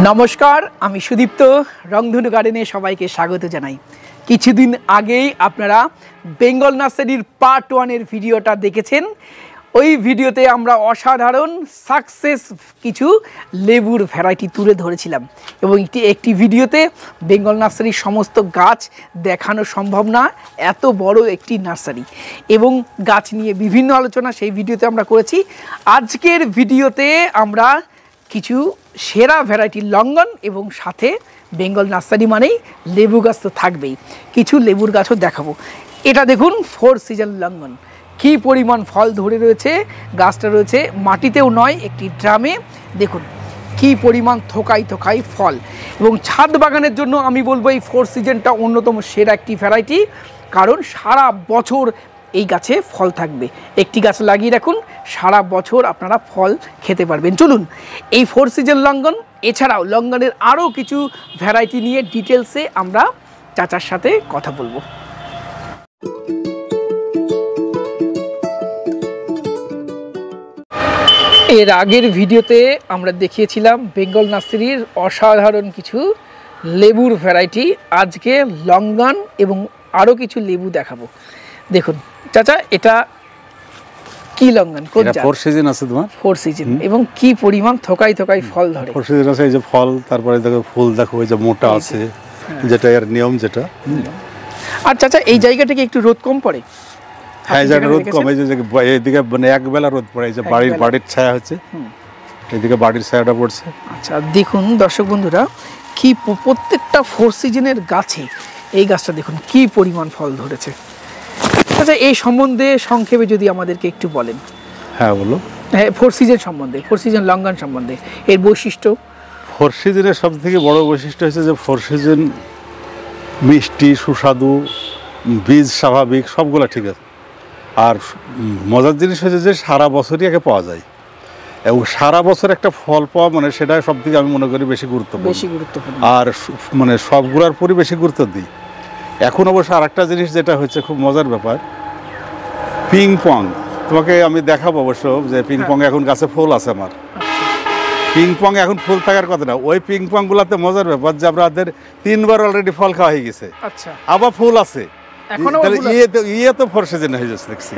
নমস্কার, আমি সুদীপ্ত। রংধনু গার্ডেনে সবাইকে স্বাগত জানাই। কিছুদিন আগেই আপনারা বেঙ্গল নার্সারির পার্ট 1-এর ভিডিওটা দেখেছেন। ওই ভিডিওতে আমরা অসাধারণ সাকসেস কিছু লেবুর ভ্যারাইটি তুলে ধরেছিলাম এবং একটি ভিডিওতে বেঙ্গল নার্সারির সমস্ত গাছ দেখানো সম্ভব না, এত বড় একটি নার্সারি এবং গাছ নিয়ে বিভিন্ন আলোচনা সেই ভিডিওতে আমরা করেছি। আজকের ভিডিওতে আমরা কিছু সেরা ভ্যারাইটি লঙ্ঘন এবং সাথে বেঙ্গল নার্সারি মানেই লেবু গাছ তো থাকবেই, কিছু লেবুর গাছও দেখাবো। এটা দেখুন 4 সিজন লঙ্ঘন, কী পরিমাণ ফল ধরে রয়েছে। গাছটা রয়েছে মাটিতেও নয়, একটি ড্রামে। দেখুন কী পরিমাণ থোকাই থোকাই ফল, এবং ছাদ বাগানের জন্য আমি বলবো এই 4 সিজনটা অন্যতম সেরা একটি ভ্যারাইটি, কারণ সারা বছর এই গাছে ফল থাকবে। একটি গাছ লাগিয়ে রাখুন, সারা বছর আপনারা ফল খেতে পারবেন। চলুন এই 4 সিজন লঙ্ঘন এছাড়াও লঙ্ঘনের আরও কিছু ভ্যারাইটি নিয়ে ডিটেলসে আমরা চাচার সাথে কথা বলবো। এর আগের ভিডিওতে আমরা দেখিয়েছিলাম বেঙ্গল নার্সারির অসাধারণ কিছু লেবুর ভ্যারাইটি। আজকে লঙ্ঘন এবং আরও কিছু লেবু দেখাবো। দেখুন চাচা, এটা কি লঙ্ঘন? কোন জাত? 4 সিজন আছে তোমার, 4 সিজন, এবং কি পরিমাণ থোকাই থোকাই ফল ধরে। 4 সিজন আছে। এই যে ফল, তারপরে দেখো ফুল, দেখো এই যে মোটা আছে, যেটা এর নিয়ম যেটা। আর চাচা এই জায়গাটা কি একটু রোদ কম পড়ে? হ্যাঁ, এই জায়গাটা রোদ কম। এই যে এইদিকে মানে একবেলা রোদ পড়ে, এই যে বাড়ির ছায়া হচ্ছে, এইদিকে বাড়ির ছায়াটা পড়ছে। আচ্ছা দেখুন দর্শক বন্ধুরা, কি প্রত্যেকটা 4 সিজনের গাছে এই গাছটা দেখুন কি পরিমাণ ফল ধরেছে। আচ্ছা এই সম্বন্ধে সংক্ষেপে যদি আমাদেরকে একটু বলেন। হ্যাঁ বলো। হ্যাঁ, 4 সিজন সম্বন্ধে, 4 সিজন লঙ্ঘন সম্বন্ধে, এর বৈশিষ্ট্য। 4 সিজনের সব থেকে বড় বৈশিষ্ট্য হচ্ছে যে 4 সিজন মিষ্টি, সুস্বাদু, বীজ স্বাভাবিক, সবগুলো ঠিক আছে। আর মজার জিনিস হচ্ছে যে সারা বছরই একে পাওয়া যায়, এবং সারা বছর একটা ফল পাওয়া মানে সেটা সব থেকে আমি মনে করি বেশি গুরুত্বপূর্ণ। আর মানে সবগুলোর পরই বেশি গুরুত্ব দিই। এখন অবশ্য আর একটা জিনিস যেটা হচ্ছে খুব মজার ব্যাপার, পিং পং। তোমাকে আমি দেখাবো অবশ্য যে পিং পং এখন গাছে ফুল আছে আমার। পিং পং এখন ফুল থাকার কথা না, ওই পিং পং গুলাতে মজার ব্যাপার যে আমাদের 3বার অলরেডি ফল খাওয়া হয়ে গেছে, আবার ফুল আছে। ইয়ে তো 4 সিজন হয়ে যাচ্ছে দেখছি,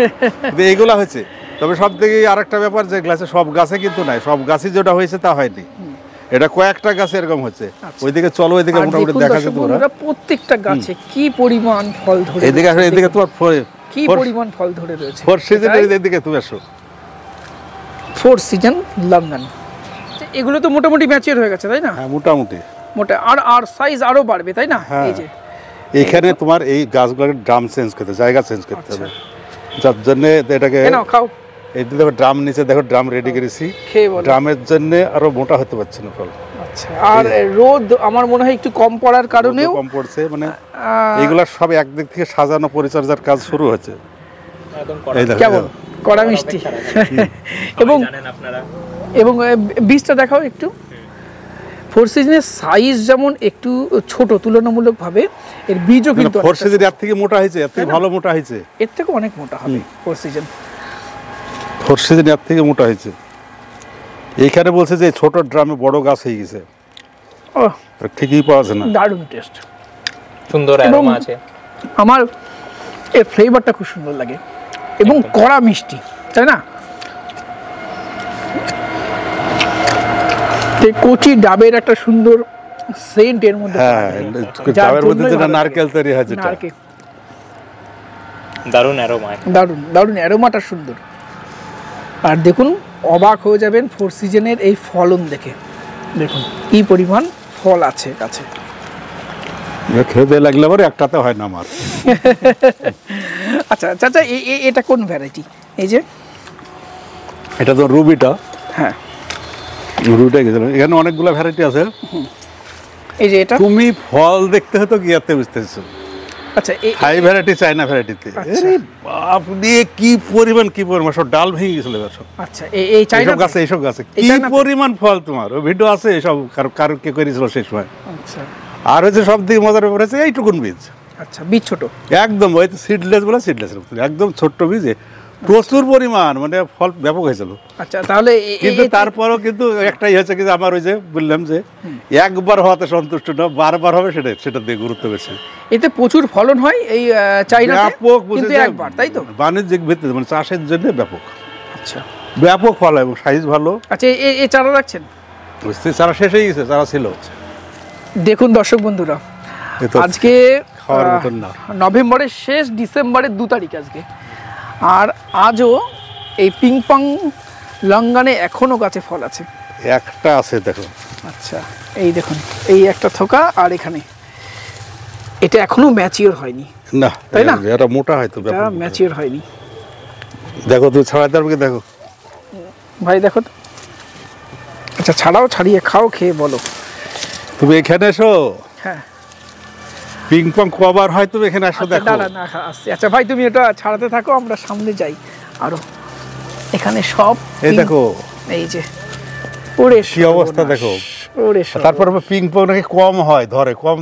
এইগুলা হয়েছে। তবে সব থেকে আর একটা ব্যাপার যে গাছে, সব গাছে কিন্তু নাই, সব গাছই যেটা হয়েছে তা হয়নি, এটা কয়েকটা গাছে এরকম হচ্ছে। ওইদিকে চলো, ওইদিকে মোটামুটি দেখা যাচ্ছে প্রত্যেকটা গাছে কি পরিমাণ ফল ধরে। এদিকে তোমার কি পরিমাণ ফল ধরে রয়েছে 4 সিজনের। এদিকে তুমি আসো, 4 সিজন লঙ্ঘন। এগুলো তো মোটামুটি ম্যাচিওর হয়ে গেছে তাই না? হ্যাঁ মোটামুটি। আর সাইজ আরো বাড়বে তাই না? এই যে এইখানে তোমার এই গাছগুলোকে ড্রাম চেঞ্জ করতে, জায়গা চেঞ্জ করতে হবে, যার জন্য এটাকে খাও। এই দেখো ড্রাম নিচে, দেখো ড্রাম রেডি করেছি, ড্রামের জন্য আরো মোটা হতে পারছে না ফল। আচ্ছা, আর রোদ আমার মনে হয় একটু কম পড়ার কারণেও কম পড়ছে, মানে এইগুলা সব একদিক থেকে সাজানো পরিচর্যার কাজ শুরু হচ্ছে। কেমন কড়া মিষ্টি এবং বীজটা দেখাও একটু। 4 সিজনের সাইজ যেমন একটু ছোট তুলনামূলকভাবে, এর বীজও কিন্তু 4 সিজন এর থেকে মোটা হয়েছে, এর থেকে ভালো মোটা হয়েছে, এর থেকে অনেক মোটা হবে 4 সিজন। 4 সিজন এর থেকে মোটা হয়েছে। এইখানে বলছে যে ছোট ড্রামে বড় গাছ হয়ে গেছে। ঠিকই পাওয়া যায় না। দারুণ টেস্ট, সুন্দর অ্যারোমা আছে। আমার এর ফ্লেভারটা খুব সুন্দর লাগে এবং কড়া মিষ্টি, তাই না? কচি ডাবের একটা সুন্দর সেন্ট এর মধ্যে। হ্যাঁ, ডাবের মধ্যে যেটা নারকেল তৈরি হয়, যেটা দারুণ অ্যারোমা, দারুণ অ্যারোমাটা সুন্দর। আর দেখুন অবাক হয়ে যাবেন 4 সিজনের এই ফলন দেখে। দেখুন কি পরিমাণ ফল আছে গাছে। খেতে লাগলে আবার একটাতে হয় না আমার। আচ্ছা চাচা, এটা কোন ভ্যারাইটি? এই যে এটা তো রুবিটা। হ্যাঁ রুবিটা গেছিল, এখানে অনেকগুলো ভ্যারাইটি আছে। এই যে এটা তুমি ফল দেখতে হতো গিয়াতে বুঝতেছো। আচ্ছা, হাই ভ্যারাইটি, চায়না ভ্যারাইটিতে আপনি কি পরিমাণ সব ডাল ভেঙে গেছিল সব। আচ্ছা, এই চায়না গাছে, এইসব গাছে কি পরিমাণ ফল, তোমার ওই ভিডিও আছে সব, কারো কে করেছিল সেই সময়। আচ্ছা, আর হচ্ছে সব থেকে মজার ব্যাপার হচ্ছে এইটুকুন বীজ। আচ্ছা, বীজ ছোট, একদম ওই সিডলেস বলে, সিডলেস একদম ছোট্ট বীজ, প্রচুর পরিমাণ, মানে ফল ব্যাপক হয়েছিল। আচ্ছা, তাহলে কিন্তু তারপরও কিন্তু একটাই হয়েছে, কিন্তু আমার ওই যে বললাম যে একবার হওয়াতে সন্তুষ্ট না, বারবার হবে সেটা দিয়ে গুরুত্ব বেশি। এতে প্রচুর ফলন হয় এই চাইনাতে, ব্যাপক, কিন্তু একবার, তাই তো? বাণিজ্যিক ভিত্তিতে, মানে চাষের জন্য ব্যাপক। আচ্ছা, ব্যাপক ফল এবং সাইজ ভালো। আচ্ছা, এই চারা রাখছেন? চারা শেষ হয়ে গেছে, চারা ছিল। দেখুন দর্শক বন্ধুরা, আজকে খাওয়ার মতন না। নভেম্বরের শেষ, ডিসেম্বরের 2 তারিখ আজকে, আর আজও এই পিংপং লঙ্গানে এখনো গাছে ফল আছে। একটা আছে দেখো। আচ্ছা, এই দেখুন, এই একটা থোকা, আর এখানে এটা এখনো ম্যাচিওর হয়নি, না তাই না? এটা মোটা হয়তো, এটা ম্যাচিওর হয়নি। দেখো তুমি ছাড়াতে পারবে, দেখো ভাই দেখো তো। আচ্ছা, ছাড়াও, ছাড়িয়ে খাও, খেয়ে বলো। তুমি এখানে এসো। হ্যাঁ, পিংপং কবার হয়, তুমি এখানে আসো, দেখো। না আসছি। আচ্ছা ভাই, তুমি এটা ছাড়াতে থাকো, আমরা সামনে যাই। আরো এখানে সব এই দেখো, এই যে ওরে কি অবস্থা দেখো। ওরে তারপর পিংপং নাকি কম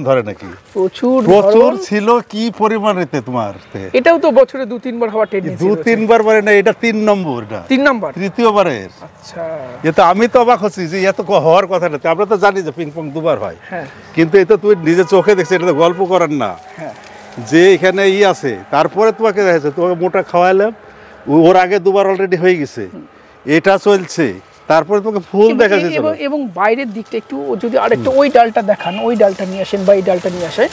ধরে নাকি? প্রচুর ছিল, কি পরিমাণেতে তোমার। এটাও তো বছরে 2-3 বার হওয়ার টেন্ডেন্সি। 2-3 বার মানে না, এটা 3 নম্বর, এটা 3 নম্বর, তৃতীয়বারের। আচ্ছা, এটা আমি তো অবাক হচ্ছি যে এত হওয়ার কথা না। আমরা তো জানি যে পিংপং 2 বার হয়, হ্যাঁ, কিন্তু এটা তুই নিজে চোখে দেখছিস, এটা তো গল্প করার না। হ্যাঁ, যে এখানে আছে, তারপরে তোমাকে দেখেছে, তোমাকে মোটা খাওয়াইলাম, ওর আগে 2 বার অলরেডি হয়ে গেছে, এটা চলছে, তারপরে তোমাকে ফুল দেখা যাচ্ছে। এবং বাইরের দিকটা একটু যদি আরেকটু ওই ডালটা দেখান, ওই ডালটা নিয়ে আসেন, বা এই ডালটা নিয়ে আসে,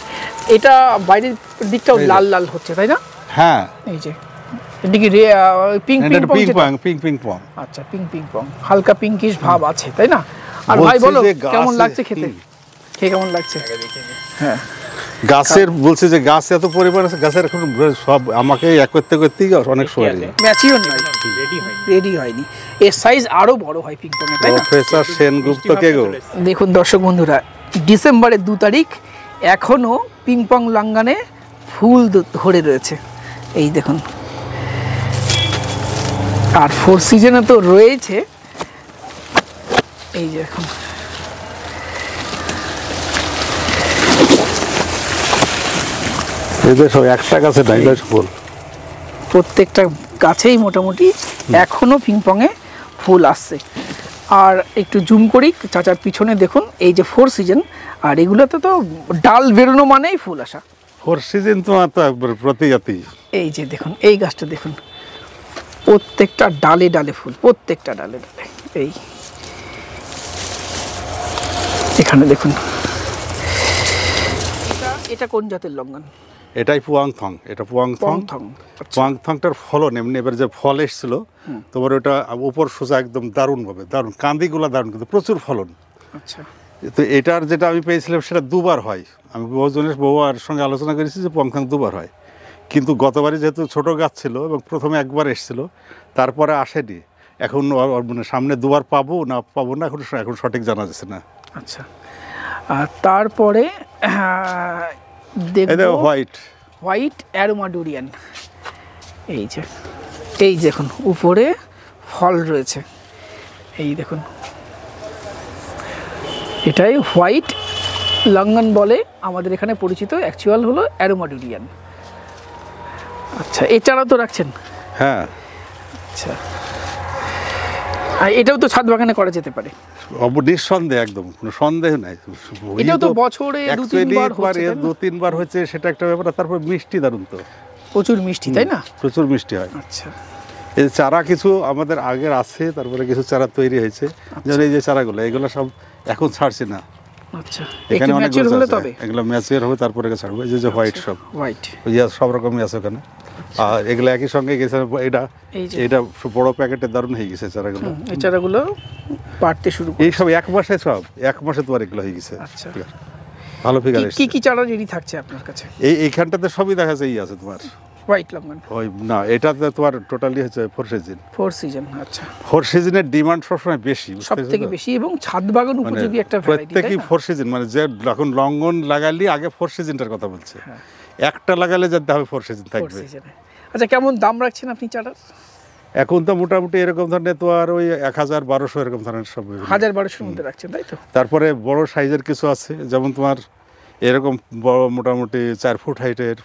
এটা বাইরের দিকটাও লাল লাল হচ্ছে, তাই না? হ্যাঁ, এই যে এদিকে পিংপং। আচ্ছা, পিংপং হালকা পিঙ্কিশ ভাব আছে, তাই না? আর ভাই বলো, কেমন লাগছে খেতে? কেমন লাগছে? হ্যাঁ, গাছের বলছে যে গাছ এত পরিমাণ আছে, গাছের এখন সব আমাকে এক করতে অনেক সময় লাগে। ম্যাচিওর নয়, রেডি হয়নি। এর সাইজ আরো বড় হয় পিংপং এর, তাই না? প্রফেসর সেনগুপ্ত কে গো। দেখুন দর্শক বন্ধুরা, ডিসেম্বরের 2 তারিখ, এখনো পিংপং লঙ্গানে ফুল ধরে রয়েছে, এই দেখুন। আর 4 সিজনে তো রয়েছে, এই যে এখন একটা গাছে ফুল, প্রত্যেকটা গাছেই মোটামুটি এখনো পিংপংয়ে ফুল আসছে। আর একটু জুম করি চাচার পিছনে, দেখুন এই যে 4 সিজন, আর এগুলোতে তো ডাল বেরোনো মানেই ফুল আসা। 4 সিজন তোমার তো একবার প্রতিজাতি। এই যে দেখুন, এই গাছটা দেখুন, প্রত্যেকটা ডালে ডালে ফুল, প্রত্যেকটা ডালে ডালে। এই এখানে দেখুন, এটা কোন জাতের লঙ্ঘন? এটাই পুয়াংথং। এটা পুয়াংথংটার ফলন এমনি, এবার যে ফল এসেছিল তোমার, ওটা উপর সোজা একদম দারুণভাবে, দারুণ কান্দিগুলা দারুণ, কিন্তু প্রচুর ফলন। আচ্ছা, তো এটার যেটা আমি পেয়েছিলাম সেটা 2 বার হয়। আমি বউয়ার সঙ্গে আলোচনা করেছি যে পুয়াংথং 2 বার হয়, কিন্তু গতবারই যেহেতু ছোট গাছ ছিল এবং প্রথমে একবার এসেছিল, তারপরে আসেনি। এখন মানে সামনে 2 বার পাবো না এখন সঠিক জানা যাচ্ছে না। আচ্ছা, আর তারপরে দেখো হোয়াইট অ্যারোমা ডুরিয়ান, এই দেখুন উপরে ফল রয়েছে, এই দেখুন, এটাই হোয়াইট লঙ্ঘন বলে আমাদের এখানে পরিচিত, অ্যাকচুয়াল হলো অ্যারোমা ডুরিয়ান। আচ্ছা, এছাড়াও তো রাখছেন? হ্যাঁ, আচ্ছা, আর এটাও তো ছাদ বাগানে করা যেতে পারে, নিঃসন্দেহে, একদম কোনো সন্দেহ নাই। এটাও তো বছরে 2-3 বার হচ্ছে, সেটা একটা ব্যাপার। তারপর মিষ্টি দারুণ, তো প্রচুর মিষ্টি, তাই না? প্রচুর মিষ্টি হয়। আচ্ছা, এই চারা কিছু আমাদের আগের আছে, তারপরে কিছু চারা তৈরি হয়েছে, যেমন এই যে চারাগুলো, এগুলো সব এখন ছাড়ছি না। আচ্ছা, এখানে অনেক ম্যাচিওর হলে তবে এগুলো ম্যাচিওর হবে, তারপরে ছাড়বো। এই যে হোয়াইট, সব হোয়াইট, সব রকমই আছে ওখানে। আর এগুলো একই সঙ্গে গেছে, এটা বড় প্যাকেটের দারুণ হয়ে গেছে চারাগুলো। এই চারাগুলো পাড়তে শুরু এই সব এক মাসে তোমার এগুলো হয়ে গেছে। আচ্ছা, ভালো ফিগার। কি চারা রেডি থাকছে আপনার কাছে? এইখানটাতে সবই দেখা যায় আছে তোমার হোয়াইট লঙ্ঘন। ওই না, এটাতে তোমার টোটালি হচ্ছে 4 সিজন। আচ্ছা, 4 সিজনের ডিমান্ড সবসময় বেশি, সবথেকে বেশি, এবং ছাদ বাগান উপযোগী একটা ভ্যারাইটি। প্রত্যেকই 4 সিজন, মানে যে এখন লঙ্ঘন লাগালি আগে 4 সিজনটার কথা বলছে, একটা লাগালে যেতে হবে 4 সিজন থাকবে। আচ্ছা, কেমন দাম রাখছেন আপনি চারার? এখন তো মোটামুটি এরকম ধরনের তো আর ওই 1000-1200 এরকম ধরনের সব 1000-1200 মধ্যে রাখছেন, তাই তো? তারপরে বড় সাইজের কিছু আছে, যেমন তোমার এরকম বড় মোটামুটি 4 ফুট হাইটের,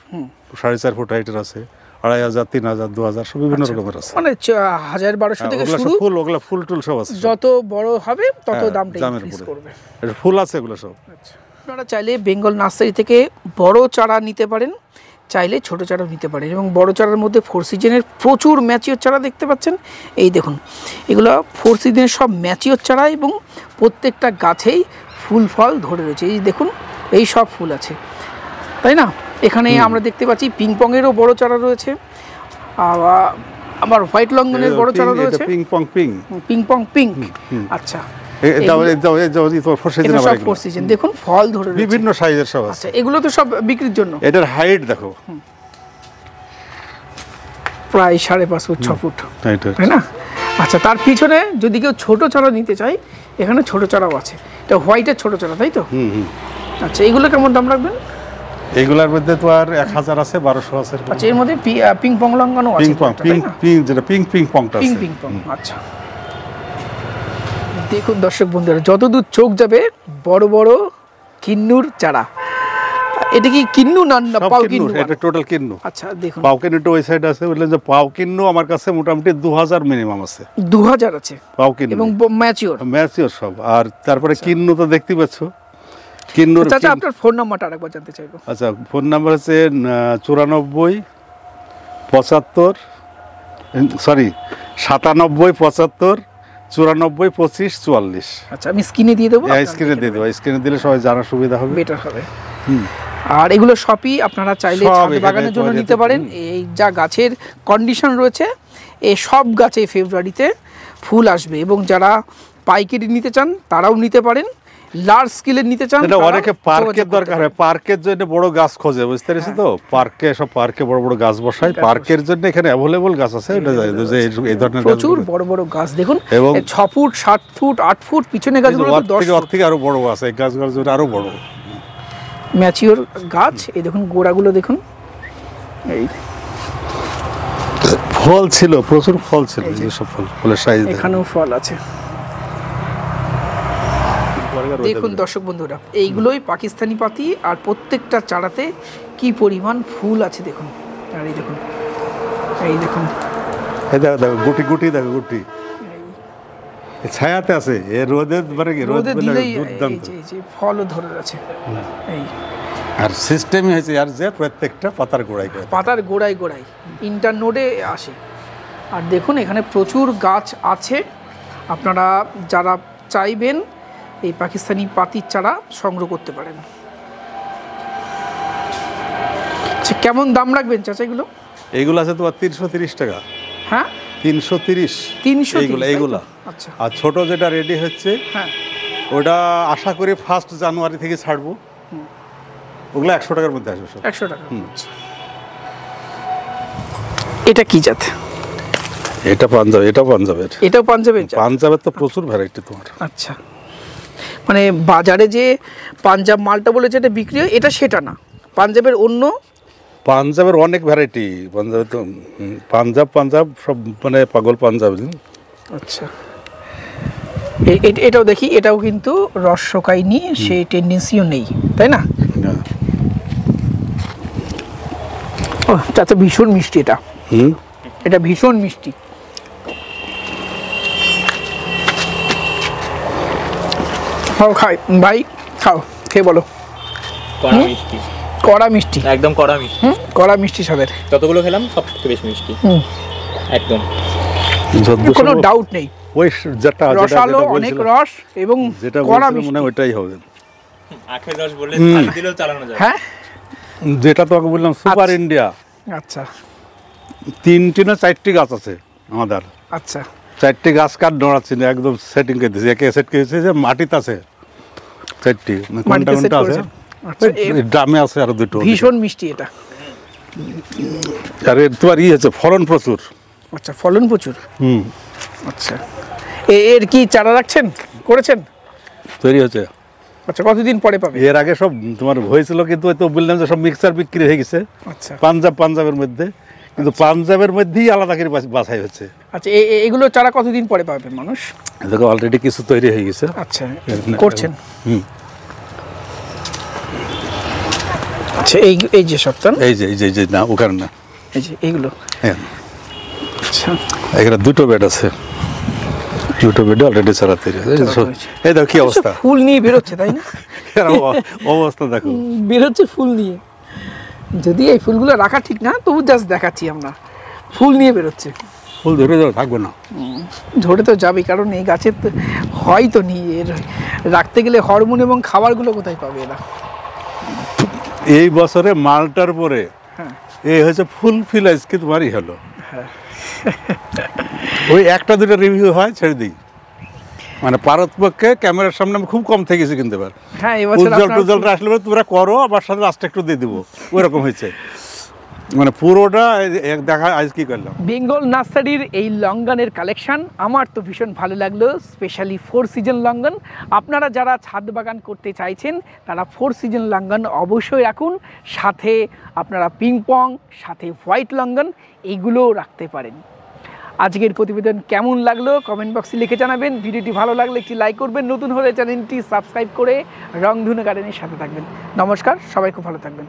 4.5 ফুট হাইটের আছে, 2500, 3000, 2000 সব বিভিন্ন রকমের আছে। মানে 1000-1200 থেকে ওগুলা সব শুরু, ফুল, ওগুলা ফুল টুল সব আছে। যত বড় হবে তত হ্যাঁ, দামটা দামের ইনক্রিজ উপরে। করবে। এটা ফুল আছে এগুলো সব। আচ্ছা, আপনারা চাইলে বেঙ্গল নার্সারি থেকে বড় চারা নিতে পারেন, চাইলে ছোট চারাও নিতে পারেন। এবং বড় চারার মধ্যে 4 সিজনের প্রচুর ম্যাচিওর চারা দেখতে পাচ্ছেন। এই দেখুন, এগুলো 4 সিজনের সব ম্যাচিওর চারা এবং প্রত্যেকটা গাছেই ফুল ফল ধরে রয়েছে। এই দেখুন, এই সব ফুল আছে, তাই না? এখানে আমরা দেখতে পাচ্ছি পিং পংয়েরও বড় চারা রয়েছে, আবার হোয়াইট লঙ্গনের বড় চারা রয়েছে, ping pong ping, ping pong pink. আচ্ছা, ফোর সব 4 সিজন। দেখুন ফল ধরে রয়েছে, বিভিন্ন সাইজের সব আছে। আচ্ছা, এগুলো তো সব বিক্রির জন্য। এটার হাইট দেখো, প্রায় 5.5 ফুট 6 ফুট, এইটা। তাই না? আচ্ছা, তার পিছনে যদি কেউ ছোট চারা নিতে চায়, এখানে ছোট চারাও আছে। এটা হোয়াইটের ছোট চারা, তাই তো? আচ্ছা, এগুলো কেমন দাম রাখবেন? এইগুলার মধ্যে তো আর 1000 আছে, 1200 আছে। আচ্ছা, এর মধ্যে পিং পং লঙ্কানো আছে, পিং পং, পিং যেটা পিং পংটা আছে। Ping pong. আচ্ছা, দেখুন দর্শক বন্ধুরা, যতদূর চোখ যাবে বড় বড় কিন্নুর চারা। এটা কি কিন্নু না পাও কিন্নু? এটা টোটাল কিন্নু। আচ্ছা, দেখুন পাও কিন্নুটা ওই সাইড আছে, বললেন যে পাও কিন্নু আমার কাছে মোটামুটি 2000 মিনিমাম আছে। 2000 আছে পাও কিন্নু এবং ম্যাচিওর সব। আর তারপরে কিন্নু তো দেখতে পাচ্ছ, কিন্নুর। আচ্ছা, আপনার ফোন নাম্বারটা আরেকবার জানতে চাইবো। আচ্ছা, ফোন নাম্বার হচ্ছে 94 75 সরি 97 75 94 25 44। আচ্ছা, আমি স্ক্রিনে দিয়ে দেবো, স্ক্রিনে দিয়ে দেবো। স্ক্রিনে দিলে সবাই জানার সুবিধা হবে, বেটার হবে। আর এগুলো সবই আপনারা চাইলে ছাদ বাগানের জন্য নিতে পারেন। এই যা গাছের কন্ডিশন রয়েছে, এই সব গাছে ফেব্রুয়ারিতে ফুল আসবে। এবং যারা পাইকারি নিতে চান তারাও নিতে পারেন, লার্জ স্কেলের নিতে চান। এটা অনেকে পার্কের দরকার হয়, পার্কের জন্য বড় গাছ খোঁজে, বুঝতে পেরেছি তো? পার্কে সব পার্কে বড় বড় গাছ বসায়, পার্কের জন্য এখানে অ্যাভেলেবল গাছ আছে। এটা এই ধরনের প্রচুর বড় বড় গাছ দেখুন, এবং 6 ফুট 7 ফুট 8 ফুট, পিছনে গাছগুলো তো 10 ফুট থেকে আরো বড় আছে। এই গাছগুলো জন্য আরো বড় ম্যাচিওর গাছ। এই দেখুন গোড়াগুলো দেখুন, এই ফল ছিল, প্রচুর ফল ছিল। এই সব ফলের সাইজ এখানেও ফল আছে। দেখুন দর্শক বন্ধুরা, এইগুলোই পাকিস্তানি পাতি। আর প্রত্যেকটা চারাতে কি পরিমাণ ফুল আছে দেখুন। আর এই দেখুন, এই দেখুন, এই দেখো দেখো, গুটি গুটি দেখো, গুটি ছায়াতে আছে। এ রোদে মানে কি রোদে দিলেই দুর্দান্ত এই যে ফলও ধরে আছে। এই আর সিস্টেমই হয়েছে আর যে প্রত্যেকটা পাতার গোড়ায় করে, পাতার গোড়ায় গোড়ায় ইন্টারনোডে আসে। আর দেখুন এখানে প্রচুর গাছ আছে। আপনারা যারা চাইবেন এই পাকিস্তানি পাতির চারা সংগ্রহ করতে পারেন। আচ্ছা, কেমন দাম রাখবেন চাচা এগুলো? এইগুলো আছে তোমার 330 টাকা। হ্যাঁ, 330 এইগুলা। আচ্ছা, আর ছোট যেটা রেডি হচ্ছে, হ্যাঁ, ওটা আশা করি 1 জানুয়ারি থেকে ছাড়বো। ওগুলো 100 টাকার মধ্যে আসবে সব। 100 টাকা। আচ্ছা, এটা কি জাত? এটা পাঞ্জাব, এটাও পাঞ্জাবের। এটাও পাঞ্জাবের জাত? পাঞ্জাবের তো প্রচুর ভ্যারাইটি তোমার। আচ্ছা, মানে বাজারে যে পাঞ্জাব মালটা বলে যেটা বিক্রি হয় এটা সেটা না, পাঞ্জাবের অন্য। পাঞ্জাবের অনেক ভ্যারাইটি। পাঞ্জাবে তো পাঞ্জাব সব মানে পাগল পাঞ্জাব। আচ্ছা, এটাও দেখি, এটাও কিন্তু রস শোকায়নি, সেই টেন্ডেন্সিও নেই, তাই না? ও চাচা, ভীষণ মিষ্টি এটা। এটা ভীষণ মিষ্টি। খাও, খাই ভাই, খাও, খেয়ে বলো। কড়া মিষ্টি, কড়া মিষ্টি, একদম কড়া মিষ্টি। কড়া মিষ্টি স্বাদের। যতগুলো খেলাম সবথেকে বেশি মিষ্টি, একদম কোনো ডাউট নেই। ওই যেটা রসালো, অনেক রস এবং কড়া মিষ্টি, মানে ওইটাই হবে। আখের রস বলে দিলেও চালানো যায়। হ্যাঁ, যেটা তোমাকে বললাম সুপার ইন্ডিয়া। আচ্ছা, 3টি না 4টি গাছ আছে আমাদের। আচ্ছা, 4টি গাছ কাট নড়াচ্ছি না, একদম সেটিং করে দিয়েছি। একে সেট করেছে যে মাটিতে আছে 4টি, কোনটা কোনটা আছে ড্রামে আছে আর 2টো। ভীষণ মিষ্টি এটা। আর তোমার হচ্ছে ফলন প্রচুর। আচ্ছা, ফলন প্রচুর। আচ্ছা, এর কি চারা রাখছেন, করেছেন? তৈরি হচ্ছে। আচ্ছা, কতদিন পরে পাবে? এর আগে সব তোমার হয়েছিল, কিন্তু তো বললাম যে সব মিক্সার বিক্রি হয়ে গেছে। আচ্ছা, পাঞ্জাবের মধ্যে, কিন্তু পাঞ্জাবের মধ্যেই আলাদা করে বাছাই হচ্ছে। আচ্ছা, এগুলো চারা কতদিন পরে পাবে মানুষ? দেখো অলরেডি কিছু তৈরি হয়ে গেছে। আচ্ছা, করছেন। আচ্ছা, এই যে সপ্তাহ, এই যে না ওখানে না, এই যে এইগুলো। হ্যাঁ, আচ্ছা, এখানে দুটো বেড আছে, দুটো বেড অলরেডি চারা তৈরি হয়েছে। এই দেখো কি অবস্থা, ফুল নিয়ে বেরোচ্ছে তাই না? অবস্থা দেখো, বেরোচ্ছে ফুল নিয়ে। যদি এই ফুলগুলো রাখা ঠিক না, তবু জাস্ট দেখাচ্ছি আমরা, ফুল নিয়ে বেরোচ্ছে। ফুল ধরে যাবে, থাকবে না, ঝরে তো যাবে, কারণ এই গাছের তো হয় তো নি, এর রাখতে গেলে হরমোন এবং খাবারগুলো কোথায় পাবে এরা? এই বছরে মালটার পরে হ্যাঁ। এই হচ্ছে ফুল ফিল আজকে তোমারই হলো। ওই একটা দুটো রিভিউ হয়, ছেড়ে দিই। মানে পারতপক্ষে ক্যামেরার সামনে আমি খুব কম থেকেছি, কিন্তু এবার হ্যাঁ, এবছর উজ্জ্বল টুজ্জ্বল আসলে তোমরা করো, আমার সাথে লাস্টে একটু দিয়ে দেবো, ওই রকম হয়েছে। মানে পুরোটা দেখা আজ কি করলাম। বেঙ্গল নার্সারির এই লঙ্গানের কালেকশন আমার তো ভীষণ ভালো লাগলো, স্পেশালি 4 সিজন লঙ্গন। আপনারা যারা ছাদ বাগান করতে চাইছেন তারা 4 সিজন লঙ্গন অবশ্যই রাখুন, সাথে আপনারা পিংপং, সাথে হোয়াইট লঙ্গন এইগুলোও রাখতে পারেন। আজকের প্রতিবেদন কেমন লাগলো কমেন্ট বক্সে লিখে জানাবেন। ভিডিওটি ভালো লাগলে একটি লাইক করবেন, নতুন হলে চ্যানেলটি সাবস্ক্রাইব করে রংধনু গার্ডেনের সাথে থাকবেন। নমস্কার, সবাই খুব ভালো থাকবেন।